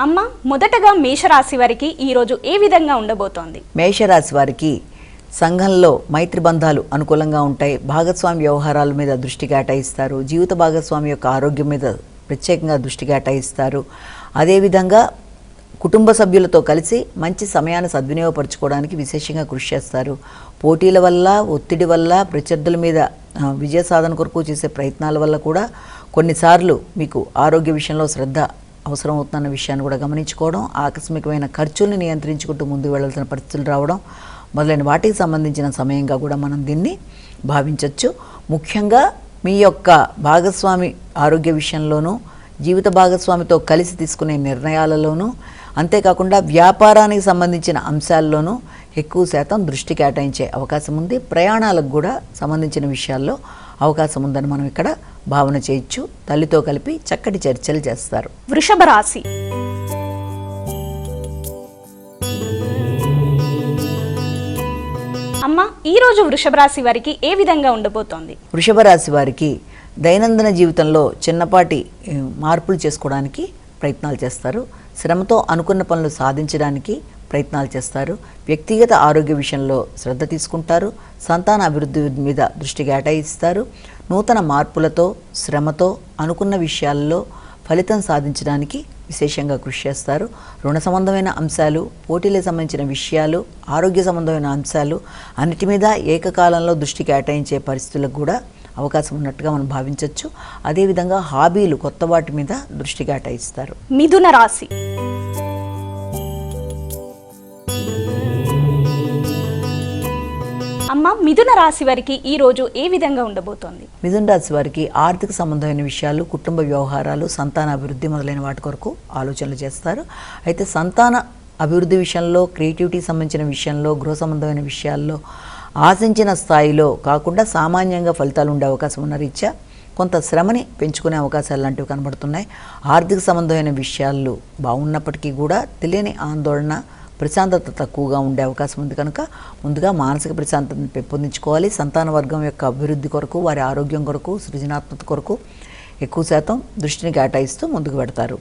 అమ్మ, మొదటగా మేషరాశి వారికి ఈరోజు ఏ విధంగా ఉండబోతోంది? మేషరాశి వారికి సంఘంలో మైత్రి బంధాలు అనుకూలంగా ఉంటాయి. భాగస్వామి వ్యవహారాల మీద దృష్టి కేటాయిస్తారు. జీవిత భాగస్వామి యొక్క ఆరోగ్యం మీద ప్రత్యేకంగా దృష్టి కేటాయిస్తారు. అదేవిధంగా కుటుంబ సభ్యులతో కలిసి మంచి సమయాన్ని సద్వినియోగపరచుకోవడానికి విశేషంగా కృషి చేస్తారు. పోటీల వల్ల, ఒత్తిడి వల్ల, ప్రత్యర్థుల మీద విజయ సాధన కొరకు చేసే ప్రయత్నాల వల్ల కూడా కొన్నిసార్లు మీకు ఆరోగ్య విషయంలో శ్రద్ధ అవసరం అవుతున్న విషయాన్ని కూడా గమనించుకోవడం, ఆకస్మికమైన ఖర్చుల్ని నియంత్రించుకుంటూ ముందుకు వెళ్లాల్సిన పరిస్థితులు రావడం మొదలైన వాటికి సంబంధించిన సమయంగా కూడా మనం దీన్ని భావించవచ్చు. ముఖ్యంగా మీ యొక్క భాగస్వామి ఆరోగ్య విషయంలోనూ, జీవిత భాగస్వామితో కలిసి తీసుకునే నిర్ణయాలలోనూ, అంతేకాకుండా వ్యాపారానికి సంబంధించిన అంశాల్లోనూ ఎక్కువ శాతం దృష్టి కేటాయించే అవకాశం ఉంది. ప్రయాణాలకు కూడా సంబంధించిన విషయాల్లో అవకాశం ఉందని మనం ఇక్కడ భావన చేయొచ్చు. తల్లితో కలిపి చక్కటి చర్చలు చేస్తారు. వృషభ రాశి. అమ్మ, ఈరోజు వృషభ రాశి వారికి ఏ విధంగా ఉండబోతోంది? వృషభ రాశి వారికి దైనందిన జీవితంలో చిన్నపాటి మార్పులు చేసుకోవడానికి ప్రయత్నాలు చేస్తారు. శ్రమతో అనుకున్న పనులు సాధించడానికి ప్రయత్నాలు చేస్తారు. వ్యక్తిగత ఆరోగ్య విషయంలో శ్రద్ధ తీసుకుంటారు. సంతాన అభివృద్ధి మీద దృష్టి కేటాయిస్తారు. నూతన మార్పులతో, శ్రమతో అనుకున్న విషయాల్లో ఫలితం సాధించడానికి విశేషంగా కృషి చేస్తారు. రుణ సంబంధమైన అంశాలు, పోటీలకు సంబంధించిన విషయాలు, ఆరోగ్య సంబంధమైన అంశాలు అన్నిటి మీద ఏకకాలంలో దృష్టి కేటాయించే పరిస్థితులకు కూడా అవకాశం ఉన్నట్టుగా మనం భావించవచ్చు. అదేవిధంగా హాబీలు, కొత్త వాటి మీద దృష్టి కేటాయిస్తారు. మిథున రాశి. అమ్మ, మిథున రాశి వారికి ఈ రోజు ఏ విధంగా ఉండబోతోంది? మిథున రాశి వారికి ఆర్థిక సంబంధమైన విషయాలు, కుటుంబ వ్యవహారాలు, సంతాన అభివృద్ధి మొదలైన వాటి కొరకు ఆలోచనలు చేస్తారు. అయితే సంతాన అభివృద్ధి విషయంలో, క్రియేటివిటీకి సంబంధించిన విషయంలో, గృహ సంబంధమైన విషయాల్లో ఆశించిన స్థాయిలో కాకుండా సామాన్యంగా ఫలితాలు ఉండే అవకాశం ఉన్న రీత్యా కొంత శ్రమని పెంచుకునే అవకాశాలు లాంటివి కనబడుతున్నాయి. ఆర్థిక సంబంధమైన విషయాలు బాగున్నప్పటికీ కూడా తెలియని ఆందోళన, ప్రశాంతత తక్కువగా ఉండే అవకాశం ఉంది. కనుక ముందుగా మానసిక ప్రశాంతతను పెంపొందించుకోవాలి. సంతాన వర్గం యొక్క అభివృద్ధి కొరకు, వారి ఆరోగ్యం కొరకు, సృజనాత్మక కొరకు ఎక్కువ శాతం దృష్టిని కేటాయిస్తూ ముందుకు పెడతారు.